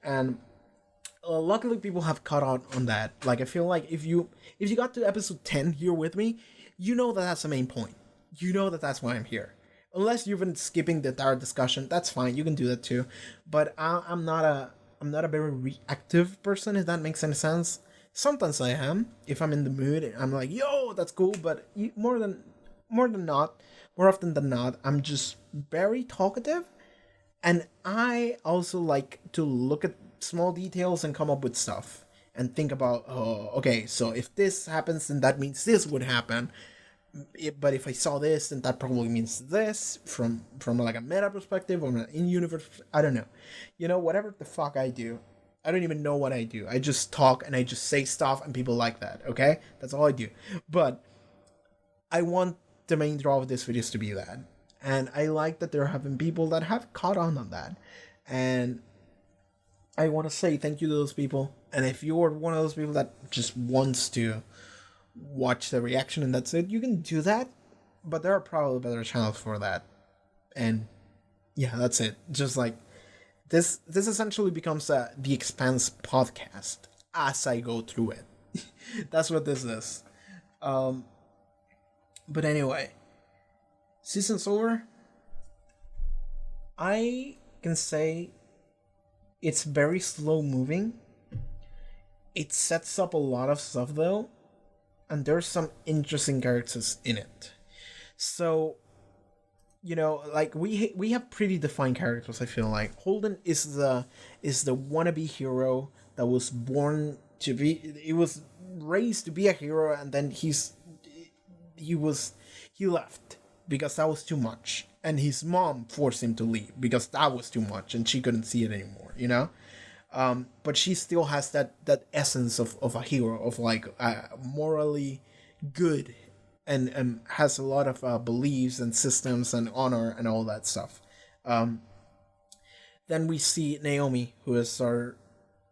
And luckily people have caught on that. Like, I feel like if you got to episode 10 here with me, you know that that's the main point. You know that that's why I'm here. Unless you've been skipping the entire discussion, that's fine. You can do that too. But I'm not a very reactive person, if that makes any sense. Sometimes I am. If I'm in the mood, I'm like, yo, that's cool. But more often than not, I'm just very talkative. And I also like to look at small details and come up with stuff. And think about, oh, okay, so if this happens, then that means this would happen. But if I saw this, then that probably means this from like a meta perspective or an in-universe. I don't know. You know, whatever the fuck I do, I don't even know what I do. I just talk and I just say stuff and people like that, okay? That's all I do. But I want the main draw of this video to be that. And I like that there have been people that have caught on that. And I want to say thank you to those people. And if you're one of those people that just wants to watch the reaction and that's it, you can do that, but there are probably better channels for that. And yeah, that's it. Just like this essentially becomes the Expanse podcast as I go through it. That's what this is. But anyway, season's over. I can say it's very slow moving. It sets up a lot of stuff though, and there's some interesting characters in it. So, you know, like we have pretty defined characters. I feel like Holden is the wannabe hero that was born to be. He was raised to be a hero, and then he left because that was too much, and his mom forced him to leave because that was too much, and she couldn't see it anymore. You know. But she still has that essence of a hero, of like morally good, and has a lot of beliefs and systems and honor and all that stuff. Then we see Naomi, who is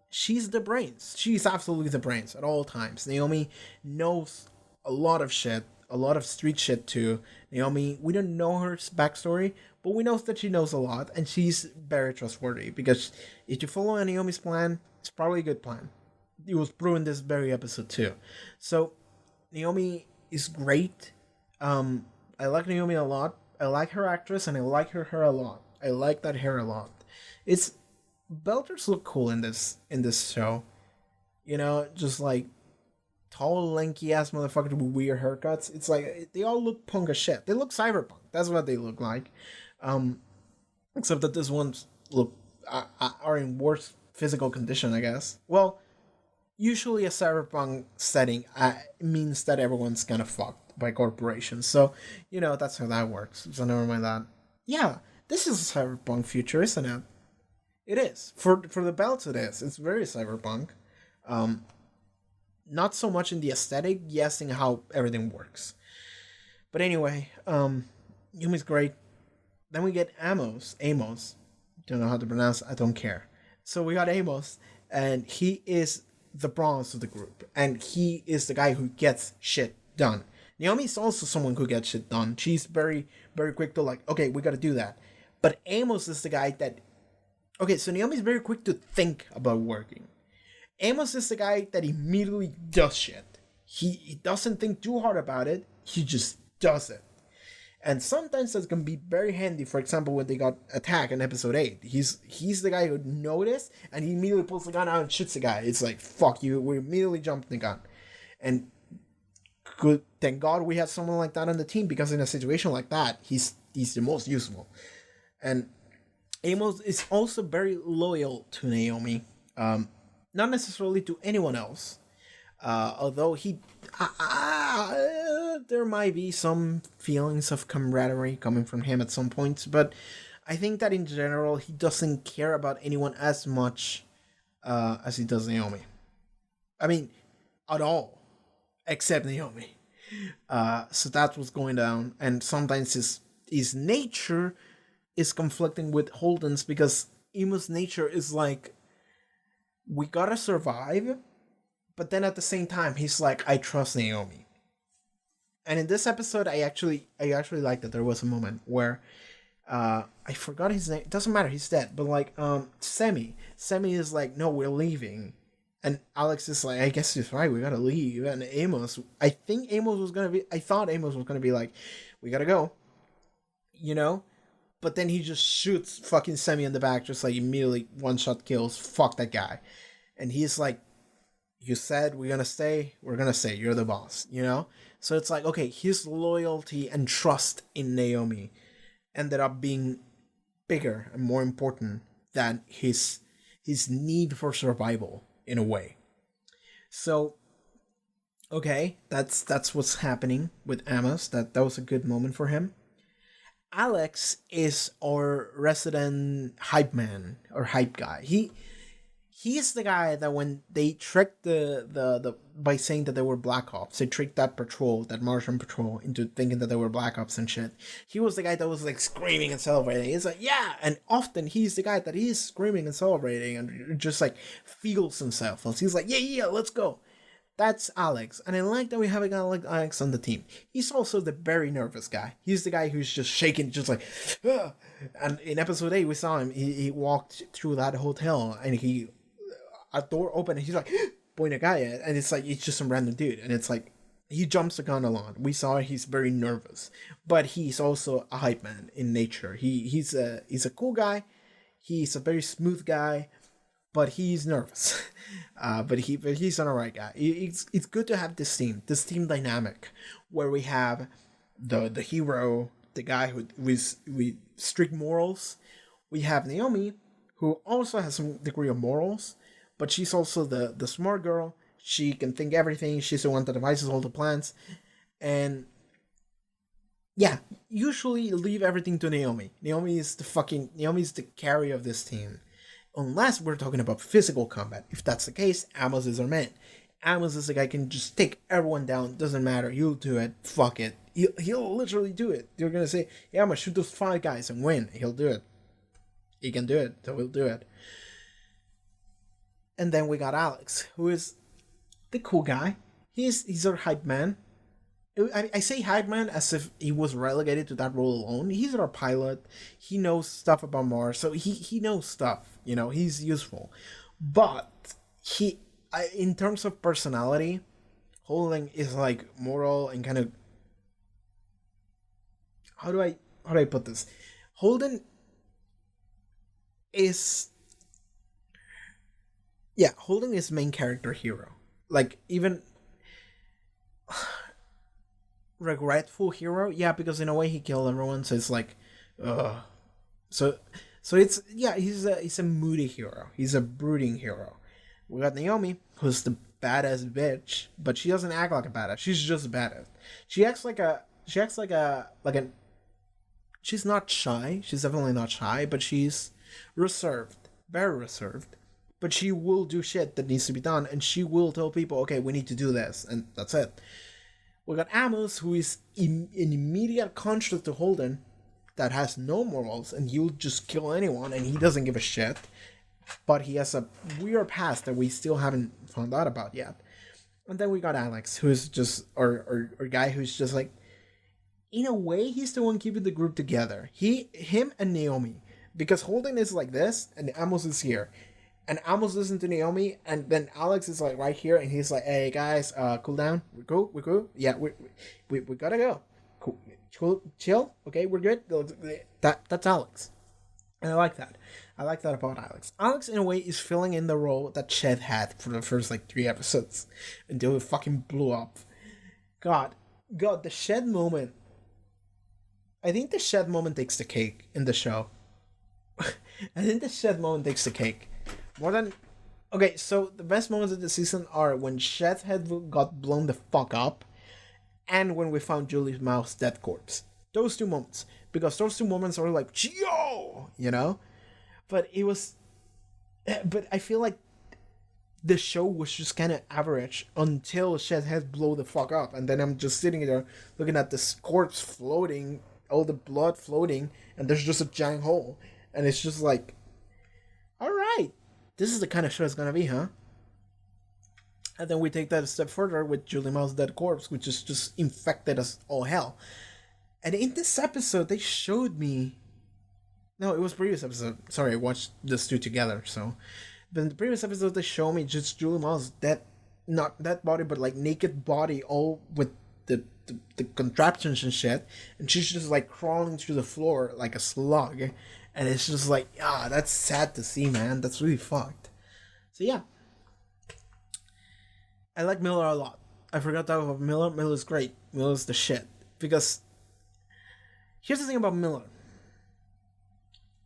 she's the brains. She's absolutely the brains at all times. Naomi knows a lot of shit, a lot of street shit too. Naomi, we don't know her backstory, but we know that she knows a lot, and she's very trustworthy, because if you follow Naomi's plan, it's probably a good plan. It was proven this very episode too. So Naomi is great. I like Naomi a lot. I like her actress, and I like her hair a lot. I like that hair a lot. Belters look cool in this show. You know, just like tall, lanky ass motherfuckers with weird haircuts. It's like they all look punk as shit. They look cyberpunk. That's what they look like. Except that this ones are in worse physical condition, I guess. Well, usually a cyberpunk setting means that everyone's kind of fucked by corporations. So, you know, that's how that works. So never mind that. Yeah, this is a cyberpunk future, isn't it? It is. For the belts, it is. It's very cyberpunk. not so much in the aesthetic, yes, in how everything works. But anyway, Yumi's great. Then we get Amos. Don't know how to pronounce it, I don't care. So we got Amos, and he is the bronze of the group, and he is the guy who gets shit done. Naomi is also someone who gets shit done. She's very, very quick to like, okay, we gotta do that. But Amos is the guy that, okay, so Naomi's very quick to think about working. Amos is the guy that immediately does shit. He doesn't think too hard about it, he just does it. And sometimes that's gonna be very handy. For example, when they got attacked in episode 8, he's the guy who noticed and he immediately pulls the gun out and shoots the guy. It's like, fuck you, we immediately jumped the gun. And good, thank God we have someone like that on the team, because in a situation like that, he's the most useful. And Amos is also very loyal to Naomi, not necessarily to anyone else. Although there might be some feelings of camaraderie coming from him at some points, but I think that in general he doesn't care about anyone as much as he does Naomi. I mean, at all, except Naomi. So that's what's going down, and sometimes his nature is conflicting with Holden's, because Amos' nature is like, we gotta survive, but then at the same time he's like, I trust Naomi. And in this episode, I actually like that there was a moment where I forgot his name. It doesn't matter, he's dead. But like Semi is like, no, we're leaving. And Alex is like, I guess he's right, we gotta leave. And I thought Amos was gonna be like, we gotta go. You know? But then he just shoots fucking Semi in the back, just like immediately one-shot kills. Fuck that guy. And he's like, you said we're gonna stay, you're the boss, you know? So it's like, okay, his loyalty and trust in Naomi ended up being bigger and more important than his need for survival, in a way. So, okay, that's what's happening with Amos. That was a good moment for him. Alex is our resident hype man, or hype guy. He's the guy that when they tricked the by saying that they were Black Ops, they tricked that Martian patrol into thinking that they were Black Ops and shit. He was the guy that was like screaming and celebrating. He's like, yeah, and often he's the guy that is screaming and celebrating and just like feels himself. He's like, yeah, let's go. That's Alex, and I like that we have a guy like Alex on the team. He's also the very nervous guy. He's the guy who's just shaking, just like, ah. And in episode 8, we saw him. He walked through that hotel, and a door opened, and he's like, pointing a guy at, and it's like, it's just some random dude, and it's like, he jumps the gun a lot. We saw he's very nervous, but he's also a hype man in nature. He's a cool guy. He's a very smooth guy, but he's nervous. But he's an alright guy. It's good to have this team dynamic, where we have the hero, the guy who with strict morals. We have Naomi, who also has some degree of morals, but she's also the smart girl. She can think everything. She's the one that devises all the plans. And yeah, usually leave everything to Naomi. Naomi's the carry of this team. Unless we're talking about physical combat. If that's the case, Amos is our man. Amos is the guy who can just take everyone down. Doesn't matter. He'll do it. Fuck it. He'll literally do it. They're gonna say, yeah, I'm gonna shoot those 5 guys and win. He'll do it. He can do it. So he'll do it. And then we got Alex, who is the cool guy. He's our hype man. I say hype man as if he was relegated to that role alone. He's our pilot. He knows stuff about Mars, so he knows stuff. You know, he's useful. But in terms of personality, Holden is like moral and kind of, how do I put this? Holden is main character hero. Like, even regretful hero, yeah, because in a way he killed everyone, so it's like, so it's, yeah, he's a moody hero. He's a brooding hero. We got Naomi, who's the badass bitch, but she doesn't act like a badass. She's just a badass. She's not shy. She's definitely not shy, but she's reserved, very reserved. but she will do shit that needs to be done, and she will tell people, okay, we need to do this, and that's it. We got Amos, who is an immediate contrast to Holden, that has no morals, and he'll just kill anyone, and he doesn't give a shit. But he has a weird past that we still haven't found out about yet. And then we got Alex, who's just our guy who's just like, in a way, he's the one keeping the group together. Him and Naomi, because Holden is like this, and Amos is here, and Amos listens to Naomi, and then Alex is like right here, and he's like, "Hey guys, cool down. We're cool. Yeah, we gotta go. Cool, chill. Okay, we're good." That's Alex, and I like that. I like that about Alex. Alex, in a way, is filling in the role that Ched had for the first, 3 episodes. Until it fucking blew up. God, the Ched moment. I think the Ched moment takes the cake in the show. I think the Ched moment takes the cake. More than... Okay, so the best moments of the season are when Ched head got blown the fuck up, and when we found Julie Mau's dead corpse. Those 2 moments. Because those 2 moments are like, yo! You know? But it was... But I feel like the show was just kind of average until Ched head blow the fuck up. And then I'm just sitting there looking at this corpse floating, all the blood floating, and there's just a giant hole. And it's just like, alright, this is the kind of show it's gonna be, huh? And then we take that a step further with Julie Mau's dead corpse, which is just infected as all hell. And in this episode, they showed me... No, it was previous episode. Sorry, I watched this 2 together, so... But in the previous episode, they showed me just Julie Mau's dead... Not dead body, but naked body, all with the contraptions and shit. And she's just crawling through the floor like a slug. And it's just that's sad to see, man. That's really fucked. So yeah. I like Miller a lot. I forgot to talk about Miller. Miller's great. Miller's the shit. Because here's the thing about Miller.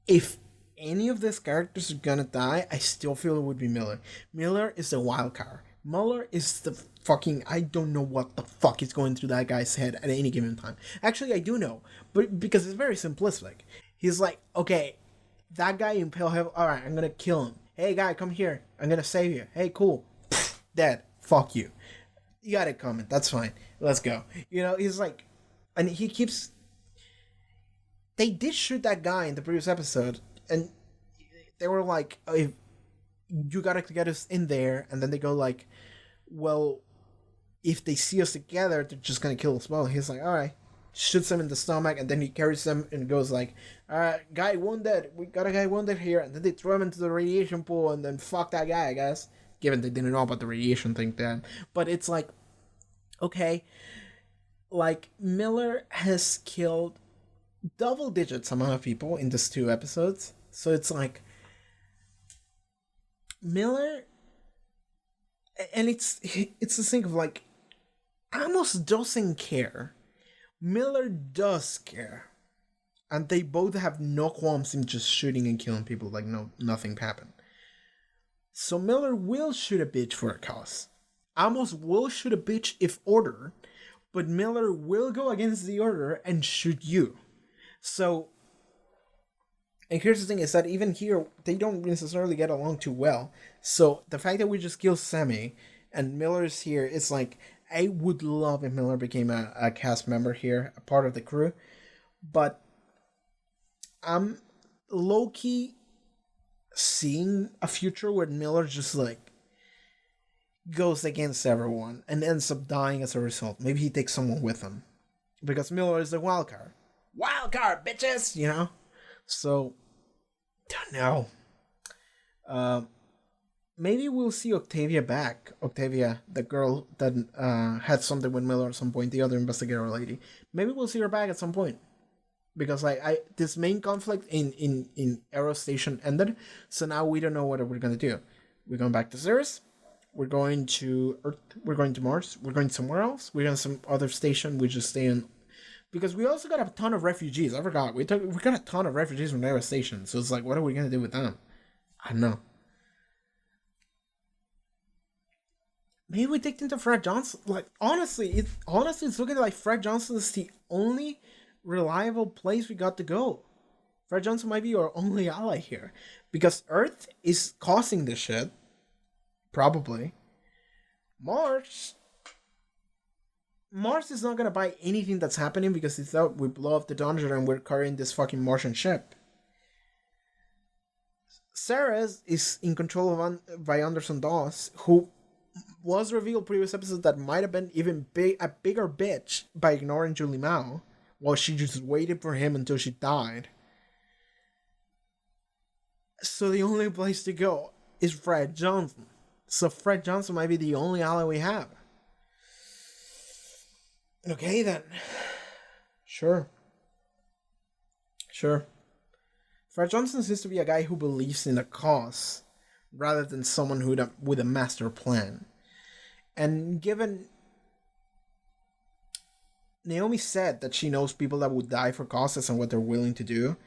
If any of these characters are gonna die, I still feel it would be Miller. Miller is the wild card. Muller is the fucking... I don't know what the fuck is going through that guy's head at any given time. Actually, I do know. But because it's very simplistic. He's like, okay, that guy in Pale Heaven, alright, I'm gonna kill him. Hey guy, come here. I'm gonna save you. Hey, cool. Dead. Fuck you. You got it coming. That's fine. Let's go. You know, he's like... And he keeps... They did shoot that guy in the previous episode, and they were like, oh, you gotta get us in there, and then they go like, well, if they see us together, they're just gonna kill us. Well, he's like, alright. Shoots him in the stomach, and then he carries him and goes like, alright, guy wounded. We got a guy wounded here. And then they throw him into the radiation pool, and then fuck that guy, I guess. Given they didn't know about the radiation thing then. But it's like, okay, Miller has killed double digits amount of people in these 2 episodes. So it's like, Miller, and it's the thing of Amos doesn't care. Miller does care. And they both have no qualms in just shooting and killing people nothing happened. So Miller will shoot a bitch for a cause. Amos will shoot a bitch if ordered, but Miller will go against the order and shoot you. So, and here's the thing is that even here, they don't necessarily get along too well. So the fact that we just killed Sammy and Miller's here, it's like, I would love if Miller became a cast member here, a part of the crew. But I'm low-key seeing a future where Miller just goes against everyone and ends up dying as a result. Maybe he takes someone with him. Because Miller is the wild card. Wild card, bitches! You know? So, don't know. Maybe we'll see Octavia back. Octavia, the girl that had something with Miller at some point, the other investigator lady. Maybe we'll see her back at some point. Because this main conflict in Arrow Station ended, so now we don't know what we're gonna do. We're going back to Ceres. We're going to Earth. We're going to Mars. We're going somewhere else. We're going to some other station. We just stay in. Because we also got a ton of refugees. I forgot. We got a ton of refugees from Arrow Station. So it's like, what are we gonna do with them? I don't know. Maybe we take them to Fred Johnson. Honestly, it's looking like Fred Johnson is the only reliable place we got to go Fred Johnson might be your only ally here. Because Earth is causing this shit. Probably. Mars is not gonna buy anything that's happening because it's out. We blow up the dungeon and we're carrying this fucking Martian ship. Ceres is in control of by Anderson Dawes, who was revealed previous episodes that might have been even a bigger bitch by ignoring Julie Mao, while she just waited for him until she died. So the only place to go is Fred Johnson. So Fred Johnson might be the only ally we have. Okay then. Sure. Fred Johnson seems to be a guy who believes in a cause rather than someone with a master plan. And given Naomi said that she knows people that would die for causes and what they're willing to do.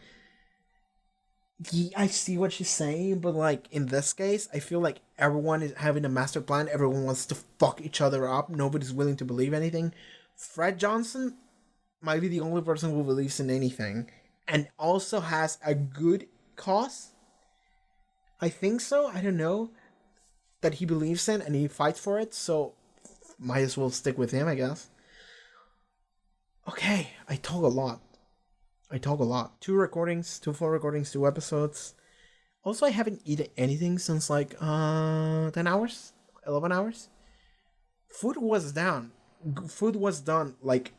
I see what she's saying, but like in this case, I feel like everyone is having a master plan. Everyone wants to fuck each other up. Nobody's willing to believe anything. Fred Johnson might be the only person who believes in anything and also has a good cause. I think so. I don't know. That he believes in and he fights for it, so might as well stick with him, I guess. Okay, I talk a lot. 2 recordings, 2 full recordings, 2 episodes. Also, I haven't eaten anything since like 10 hours, 11 hours. Food was done like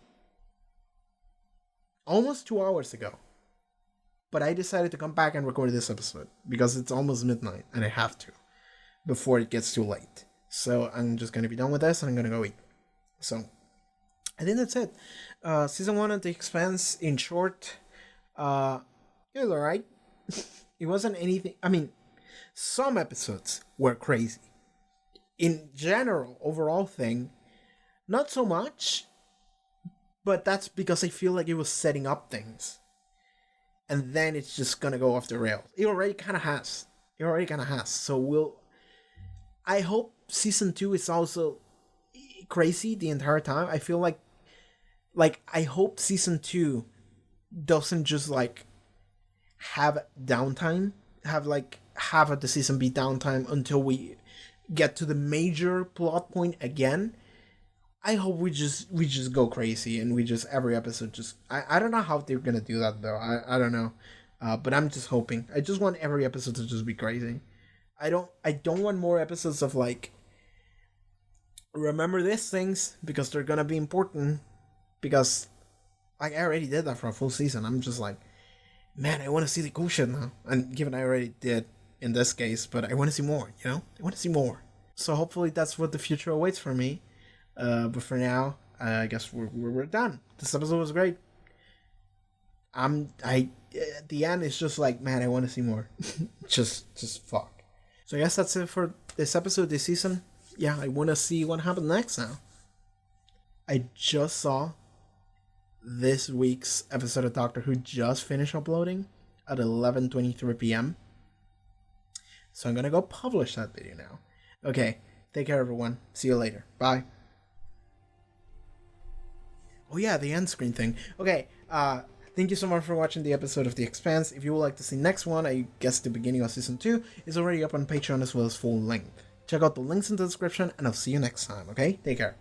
almost 2 hours ago. But I decided to come back and record this episode because it's almost midnight and I have to before it gets too late. So I'm just going to be done with this and I'm going to go eat. So I think that's it. Season 1 of The Expanse, in short, it was alright. It wasn't anything. I mean, some episodes were crazy. In general, overall thing, not so much. But that's because I feel like it was setting up things. And then it's just gonna go off the rails. It already kind of has. So I hope season 2 is also crazy the entire time. I feel like I hope season 2 doesn't just like have downtime, have the season be downtime until we get to the major plot point again. I hope we just go crazy and we just every episode just I don't know how they're gonna do that though. I don't know, but I'm just hoping. I just want every episode to just be crazy. I don't want more episodes of like remember these things because they're gonna be important. Because like I already did that for a full season. I'm just like, man, I want to see the cool shit now. And given I already did in this case, but I want to see more. You know, I want to see more. So hopefully that's what the future awaits for me. But for now, I guess we're done. This episode was great. At the end, it's just like, man, I want to see more. just fuck. So I guess that's it for this episode, this season. Yeah, I want to see what happens next now. I just saw this week's episode of Doctor Who just finished uploading at 11:23 p.m. So I'm gonna go publish that video now. Okay, take care everyone. See you later. Bye. Oh yeah, the end screen thing. Okay, thank you so much for watching the episode of The Expanse. If you would like to see next one, I guess the beginning of season 2 is already up on Patreon as well as full length. Check out the links in the description and I'll see you next time, okay? Take care.